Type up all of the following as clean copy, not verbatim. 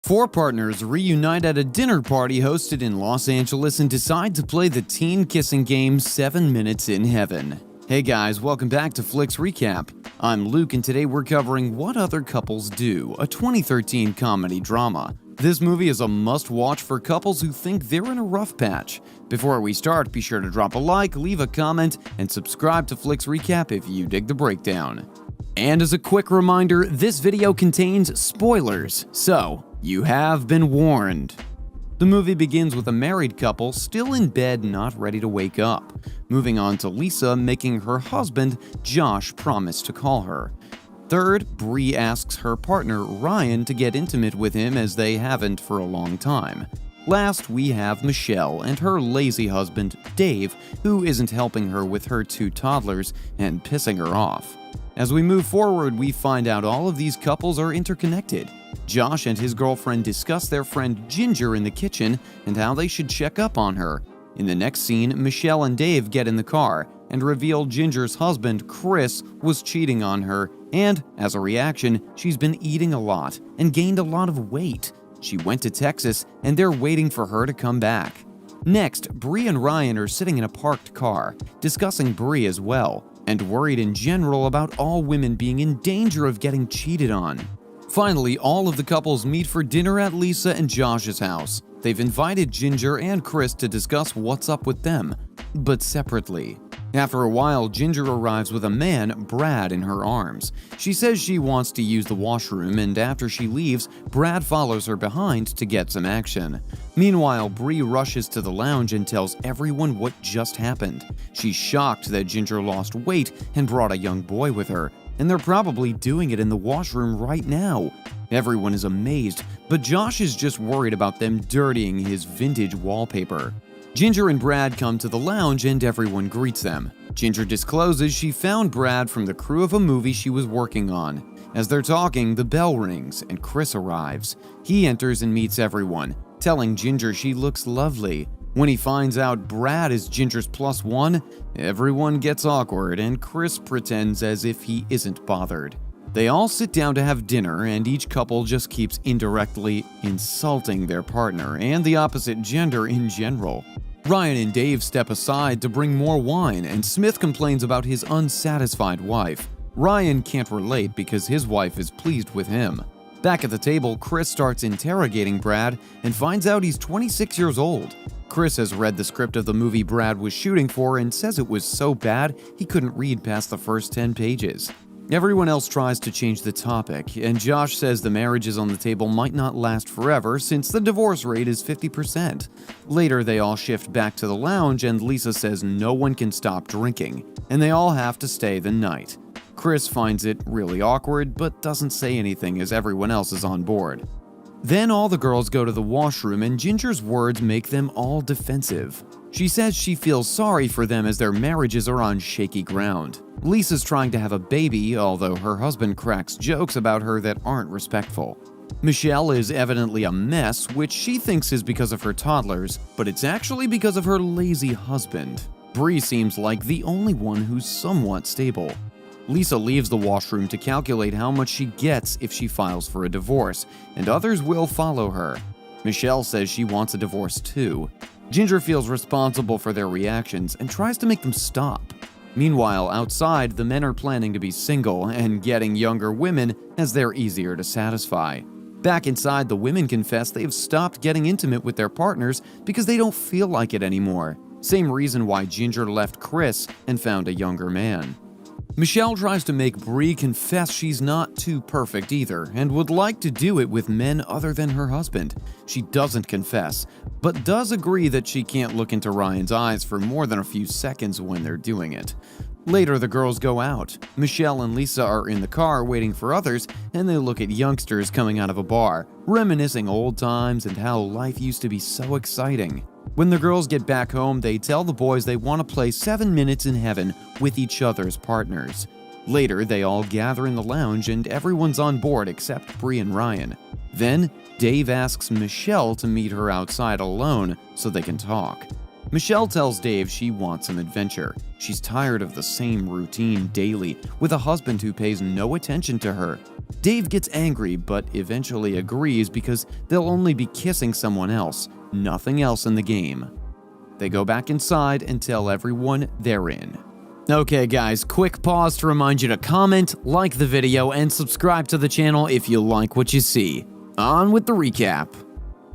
Four partners reunite at a dinner party hosted in Los Angeles and decide to play the teen kissing game 7 Minutes in Heaven. Hey guys, welcome back to Flicks Recap. I'm Luke and today we're covering What Other Couples Do, a 2013 comedy drama. This movie is a must-watch for couples who think they're in a rough patch. Before we start, be sure to drop a like, leave a comment, and subscribe to Flicks Recap if you dig the breakdown. And as a quick reminder, this video contains spoilers, so you have been warned. The movie begins with a married couple still in bed, not ready to wake up. Moving on to Lisa making her husband, Josh, promise to call her. Third, Bree asks her partner, Ryan, to get intimate with him as they haven't for a long time. Last, we have Michelle and her lazy husband, Dave, who isn't helping her with her 2 toddlers and pissing her off. As we move forward, we find out all of these couples are interconnected. Josh and his girlfriend discuss their friend Ginger in the kitchen and how they should check up on her. In the next scene, Michelle and Dave get in the car and reveal Ginger's husband, Chris, was cheating on her, and, as a reaction, she's been eating a lot and gained a lot of weight. She went to Texas, and they're waiting for her to come back. Next, Bree and Ryan are sitting in a parked car, discussing Bree as well, and worried in general about all women being in danger of getting cheated on. Finally, all of the couples meet for dinner at Lisa and Josh's house. They've invited Ginger and Chris to discuss what's up with them, but separately. After a while, Ginger arrives with a man, Brad, in her arms. She says she wants to use the washroom, and after she leaves, Brad follows her behind to get some action. Meanwhile, Bree rushes to the lounge and tells everyone what just happened. She's shocked that Ginger lost weight and brought a young boy with her, and they're probably doing it in the washroom right now. Everyone is amazed, but Josh is just worried about them dirtying his vintage wallpaper. Ginger and Brad come to the lounge and everyone greets them. Ginger discloses she found Brad from the crew of a movie she was working on. As they're talking, the bell rings and Chris arrives. He enters and meets everyone, telling Ginger she looks lovely. When he finds out Brad is Ginger's +1, everyone gets awkward and Chris pretends as if he isn't bothered. They all sit down to have dinner and each couple just keeps indirectly insulting their partner and the opposite gender in general. Ryan and Dave step aside to bring more wine and Smith complains about his unsatisfied wife. Ryan can't relate because his wife is pleased with him. Back at the table, Chris starts interrogating Brad and finds out he's 26 years old. Chris has read the script of the movie Brad was shooting for and says it was so bad he couldn't read past the first 10 pages. Everyone else tries to change the topic, and Josh says the marriages on the table might not last forever since the divorce rate is 50%. Later, they all shift back to the lounge and Lisa says no one can stop drinking, and they all have to stay the night. Chris finds it really awkward, but doesn't say anything as everyone else is on board. Then all the girls go to the washroom and Ginger's words make them all defensive. She says she feels sorry for them as their marriages are on shaky ground. Lisa's trying to have a baby, although her husband cracks jokes about her that aren't respectful. Michelle is evidently a mess, which she thinks is because of her toddlers, but it's actually because of her lazy husband. Bree seems like the only one who's somewhat stable. Lisa leaves the washroom to calculate how much she gets if she files for a divorce, and others will follow her. Michelle says she wants a divorce too. Ginger feels responsible for their reactions and tries to make them stop. Meanwhile, outside, the men are planning to be single and getting younger women as they're easier to satisfy. Back inside, the women confess they've stopped getting intimate with their partners because they don't feel like it anymore. Same reason why Ginger left Chris and found a younger man. Michelle tries to make Bree confess she's not too perfect either and would like to do it with men other than her husband. She doesn't confess, but does agree that she can't look into Ryan's eyes for more than a few seconds when they're doing it. Later, the girls go out. Michelle and Lisa are in the car waiting for others, and they look at youngsters coming out of a bar, reminiscing old times and how life used to be so exciting. When the girls get back home, they tell the boys they want to play 7 Minutes in Heaven with each other's partners. Later, they all gather in the lounge and everyone's on board except Bree and Ryan. Then, Dave asks Michelle to meet her outside alone so they can talk. Michelle tells Dave she wants some adventure. She's tired of the same routine daily, with a husband who pays no attention to her. Dave gets angry, but eventually agrees because they'll only be kissing someone else, nothing else in the game. They go back inside and tell everyone they're in. Okay guys, quick pause to remind you to comment, like the video, and subscribe to the channel if you like what you see. On with the recap.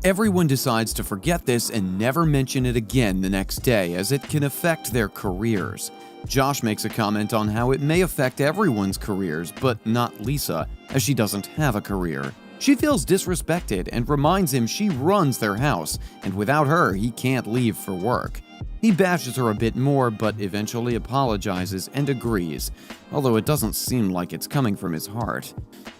Everyone decides to forget this and never mention it again the next day, as it can affect their careers. Josh makes a comment on how it may affect everyone's careers, but not Lisa, as she doesn't have a career. She feels disrespected and reminds him she runs their house, and without her, he can't leave for work. He bashes her a bit more, but eventually apologizes and agrees, although it doesn't seem like it's coming from his heart.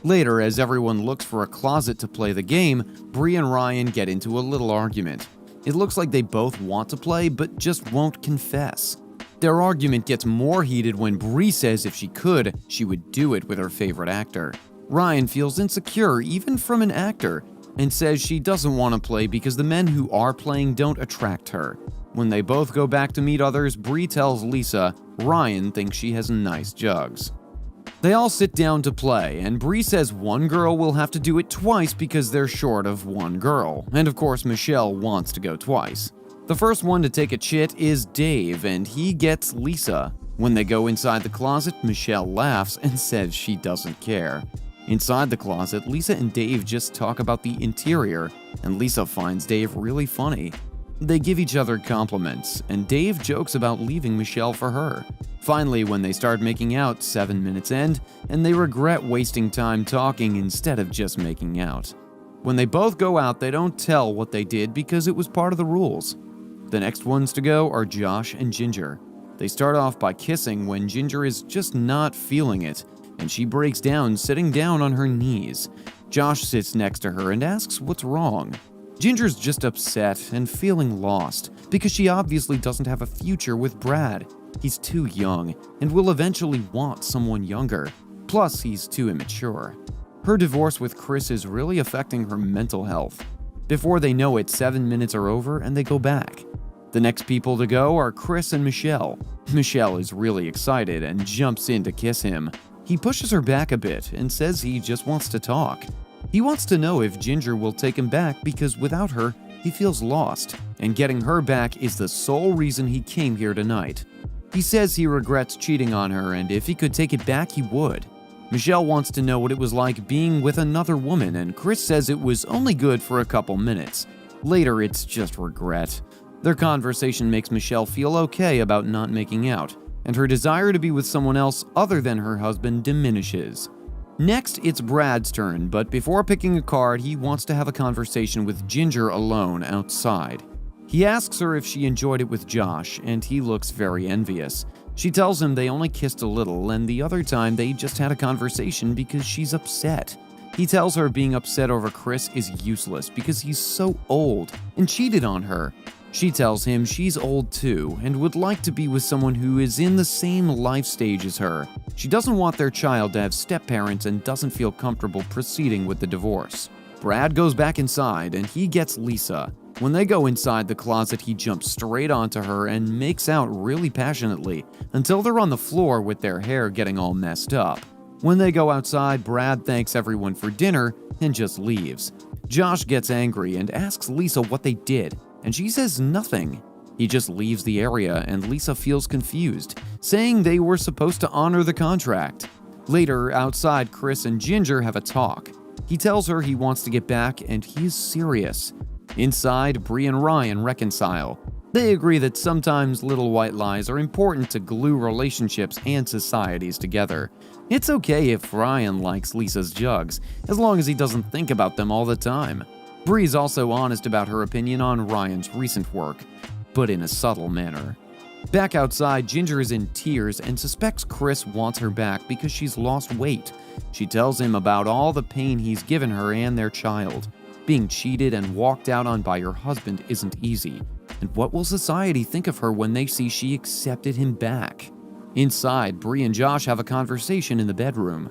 Later, as everyone looks for a closet to play the game, Bree and Ryan get into a little argument. It looks like they both want to play, but just won't confess. Their argument gets more heated when Bree says if she could, she would do it with her favorite actor. Ryan feels insecure even from an actor, and says she doesn't want to play because the men who are playing don't attract her. When they both go back to meet others, Bree tells Lisa Ryan thinks she has nice jugs. They all sit down to play, and Bree says one girl will have to do it twice because they're short of one girl, and of course Michelle wants to go twice. The first one to take a chit is Dave, and he gets Lisa. When they go inside the closet, Michelle laughs and says she doesn't care. Inside the closet, Lisa and Dave just talk about the interior, and Lisa finds Dave really funny. They give each other compliments, and Dave jokes about leaving Michelle for her. Finally, when they start making out, 7 minutes end, and they regret wasting time talking instead of just making out. When they both go out, they don't tell what they did because it was part of the rules. The next ones to go are Josh and Ginger. They start off by kissing when Ginger is just not feeling it, and she breaks down sitting down on her knees. Josh sits next to her and asks what's wrong. Ginger's just upset and feeling lost because she obviously doesn't have a future with Brad. He's too young and will eventually want someone younger. Plus, he's too immature. Her divorce with Chris is really affecting her mental health. Before they know it, 7 minutes are over and they go back. The next people to go are Chris and Michelle. Michelle is really excited and jumps in to kiss him. He pushes her back a bit and says he just wants to talk. He wants to know if Ginger will take him back because without her, he feels lost, and getting her back is the sole reason he came here tonight. He says he regrets cheating on her, and if he could take it back, he would. Michelle wants to know what it was like being with another woman, and Chris says it was only good for a couple minutes. Later, it's just regret. Their conversation makes Michelle feel okay about not making out, and her desire to be with someone else other than her husband diminishes. Next, it's Brad's turn, but before picking a card, he wants to have a conversation with Ginger alone outside. He asks her if she enjoyed it with Josh, and he looks very envious. She tells him they only kissed a little, and the other time they just had a conversation because she's upset. He tells her being upset over Chris is useless because he's so old and cheated on her. She tells him she's old too and would like to be with someone who is in the same life stage as her. She doesn't want their child to have step-parents and doesn't feel comfortable proceeding with the divorce. Brad goes back inside and he gets Lisa. When they go inside the closet, he jumps straight onto her and makes out really passionately until they're on the floor with their hair getting all messed up. When they go outside, Brad thanks everyone for dinner and just leaves. Josh gets angry and asks Lisa what they did, and she says nothing. He just leaves the area and Lisa feels confused, saying they were supposed to honor the contract. Later, outside, Chris and Ginger have a talk. He tells her he wants to get back and he's serious. Inside, Bree and Ryan reconcile. They agree that sometimes little white lies are important to glue relationships and societies together. It's okay if Ryan likes Lisa's jugs, as long as he doesn't think about them all the time. Bree's also honest about her opinion on Ryan's recent work, but in a subtle manner. Back outside, Ginger is in tears and suspects Chris wants her back because she's lost weight. She tells him about all the pain he's given her and their child. Being cheated and walked out on by her husband isn't easy. And what will society think of her when they see she accepted him back? Inside, Bree and Josh have a conversation in the bedroom.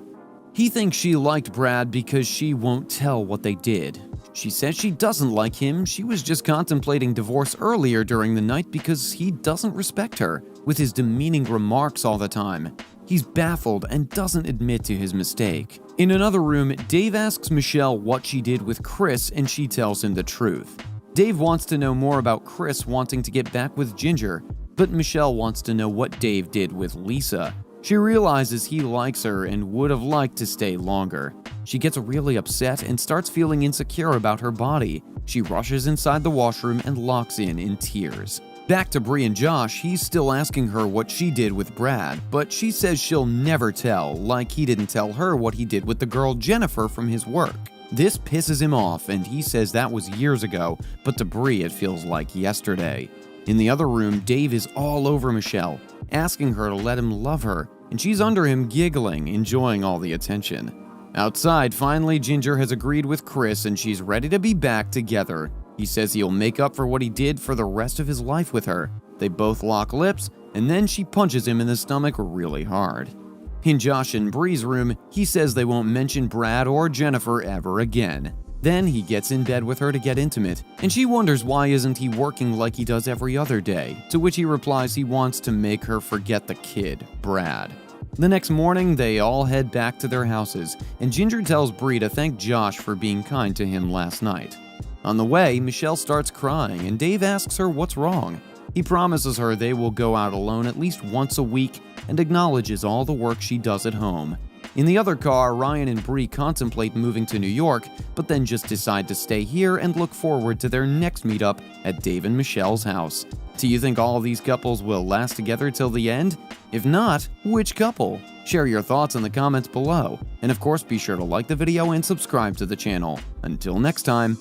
He thinks she liked Brad because she won't tell what they did. She says she doesn't like him, she was just contemplating divorce earlier during the night because he doesn't respect her, with his demeaning remarks all the time. He's baffled and doesn't admit to his mistake. In another room, Dave asks Michelle what she did with Chris and she tells him the truth. Dave wants to know more about Chris wanting to get back with Ginger, but Michelle wants to know what Dave did with Lisa. She realizes he likes her and would have liked to stay longer. She gets really upset and starts feeling insecure about her body. She rushes inside the washroom and locks in tears. Back to Bree and Josh, he's still asking her what she did with Brad, but she says she'll never tell, like he didn't tell her what he did with the girl Jennifer from his work. This pisses him off and he says that was years ago, but to Bree it feels like yesterday. In the other room, Dave is all over Michelle, asking her to let him love her, and she's under him giggling, enjoying all the attention. Outside, finally, Ginger has agreed with Chris and she's ready to be back together. He says he'll make up for what he did for the rest of his life with her. They both lock lips, and then she punches him in the stomach really hard. In Josh and Bree's room, he says they won't mention Brad or Jennifer ever again. Then he gets in bed with her to get intimate, and she wonders why isn't he working like he does every other day, to which he replies he wants to make her forget the kid, Brad. The next morning, they all head back to their houses, and Ginger tells Bree to thank Josh for being kind to him last night. On the way, Michelle starts crying, and Dave asks her what's wrong. He promises her they will go out alone at least once a week and acknowledges all the work she does at home. In the other car, Ryan and Bree contemplate moving to New York, but then just decide to stay here and look forward to their next meetup at Dave and Michelle's house. Do you think all of these couples will last together till the end? If not, which couple? Share your thoughts in the comments below. And of course, be sure to like the video and subscribe to the channel. Until next time.